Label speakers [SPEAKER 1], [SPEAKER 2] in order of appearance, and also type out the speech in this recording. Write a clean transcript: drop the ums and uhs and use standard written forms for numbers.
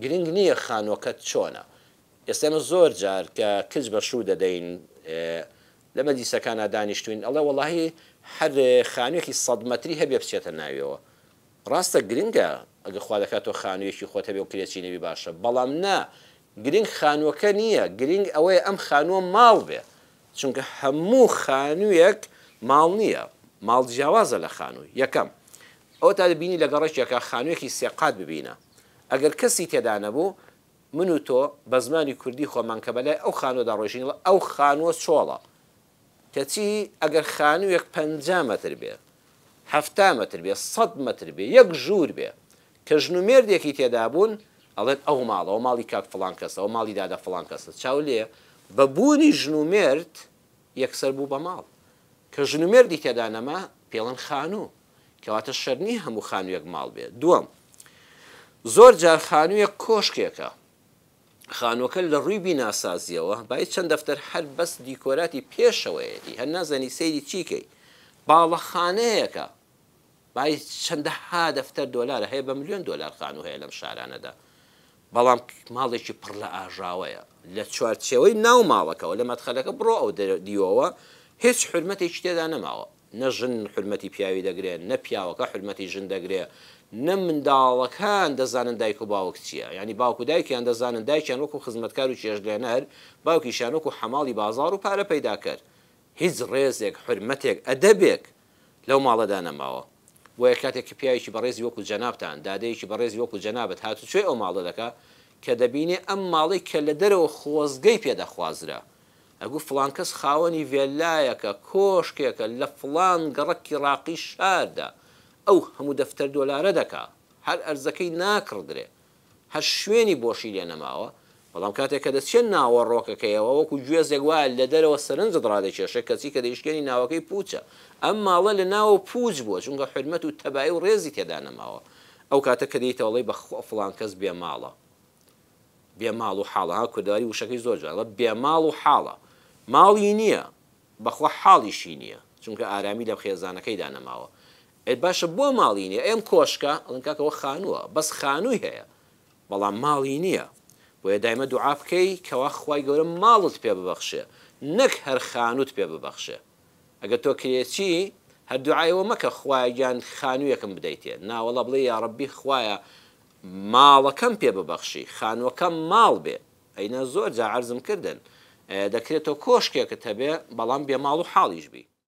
[SPEAKER 1] گرنگ نییە خانووەکەت چۆنە. ئێستێمە زۆر جار کە کچ بە شوو دەدەین لە مەجلیسەکانە دانیشتوین ئەڵێ وەڵاهی هەر خانوویەکی 100 مەتری هەبێ بچێتە ناویەوە. ڕاستە گرنگە ئەگە خوا دەکاتەوە خانوویەکی خۆت هەبێ و کرێکی نەبی باشە، بەڵام نا گرنگ خانووەکە نییە، گرنگ ئەوەیە ئەم خانووە ماڵ بێ، چونکە هەموو خانوویەک ماڵ نییە، ماڵ جیاوازە لە خانووی. یەکەم ئەوە تا دەبینی لە گەڕێکێکە خانوویەکی سێقات ببینە، ئەگەر کەسی تێدا نەبوو من و تۆ بە زمانی کوردی خۆمان کە بەلای ئەو خانووەدا ڕۆژین ئەو خانووە چۆڵە، کەچی ئەگەر خانوویەک 50 مەتر بێ، 70 مەتر بێ، 100 مەتر بێ، یەک ژوور بێ کە ژنومێردێکی تێدا بوون ئەڵێت ئەو ماڵەوە ماڵی کاک فڵان کەسە، ئەو ماڵی دادا فڵان کەسە. چاو لێ بە بوونی ژنومێرد یەکسەر بوو بە ماڵ، کە ژنومێردی تێدا نەما پێڵەن خانوو، کەواتە شەرنی هەموو خانوویەک ماڵ بێ. دووەم زۆر جار خانوویەک کۆشکێکە، خانووەکە لە ڕووی بیناسازیەوە باید چەند دەفتەر هەر بەس دیکۆراتی پێشەوەیەتی هەر نازانی سەیری چیکەی، باڵەخانەیەکە باید چەندەها دەفتەر دۆلارە هەیە، بە ملیۆن دۆلار خانوو هەیە لەم شارانەدا، بەڵام ماڵێکی پڕ لە ئاژاوەیە لە چوارچێوەی ناو ماڵەکەەوە لە مەدخەلەکە بڕۆ ئەو دیوەوە هیچ حرمەتێکی تێدا نەماوە، نە ژن حرمەتی پیاوی دەگرێت، نە پیاوەکە حرمەتی ژن دەگرێت، نە منداڵەکان دەزانن دایک و باوک چییە، ینی باوکو دایکیان دەزانن، دایکیان وەکو خزمەتکار و چێژلێنەر، باوکیشان وەکو حەماڵی بازاڕ و پارە پەیدا کرد. هیچ ڕێزێک حرمەتێک ئەدەبێک لەو ماڵەدا نەماوە. بۆیە کاتێک پیاوێکی بەڕێزی وەکو جەنابتان، دادەیەکی بەڕێزی وەکو جەنابەت هاتوچێ ئەو ماڵە دەکا کە دەبینێ ئەم ماڵی کە لە دەرەوە خۆزگەی پێدەخوازرا، ئەگو فڵان کەس خاوەنی ڤێلایەکە کۆشکێکە لە فڵان گەڕەکی ڕاقی شاردا، ئەو هەموو دەفتەر دۆلارە دەکا، هەر ئەرزەکەی ناکڕدرێ، هەر شوێنی بۆشی لێ نەماوە. بەڵام کاتێک کە دەچێت ناوە ڕۆکەکەیەوە وەکو گوێزێک وایە لە دەرەوە سەرنجت ڕادەکێشە، کەسی کە دەیشکێنی ناوەکەی پوچە، ئەم ماڵە لە ناوە پوچ بووە چونکە حرمەت و تەبایی و ڕێزی تێدا نەماوە. ئەو کاتە کە دەیتەوەڵی بەخوا فڵان کەس بێماڵە، بێماڵ و حاڵە، ها کوردواری وشەکەی زۆر جوانە، بێماڵ و حاڵە، ماڵی نییە بەخوا حاڵیشی نییە چونکە ئارامی لە خێزانەکەیدا نەماوە. باشە بۆ ماڵی نییە، ئێم کۆشکە ئەڵن کاکەوە خانووە، بەس خانووی هەیە بەڵام ماڵی نییە. بۆیە دایمە دوعا بکەی کەوا خوای گەورە ماڵت پێ ببەخشێ، نەک هەر خانووت پێ ببەخشێ. ئەگەر تۆ کرێچی هەر دوعایەوە مەکە خوایە گیان خانوویەکەم بدەیتێ، ناوەڵە بڵێ یا ڕەبی خوایە ماڵەکەم پێ ببەخشی، خانووەکەم ماڵ بێ. ئەینە زۆر جا عەرزم کردن دەکرێتەوە کۆشکێکت هەبێ بەڵام بێ ماڵ و حاڵیش بی.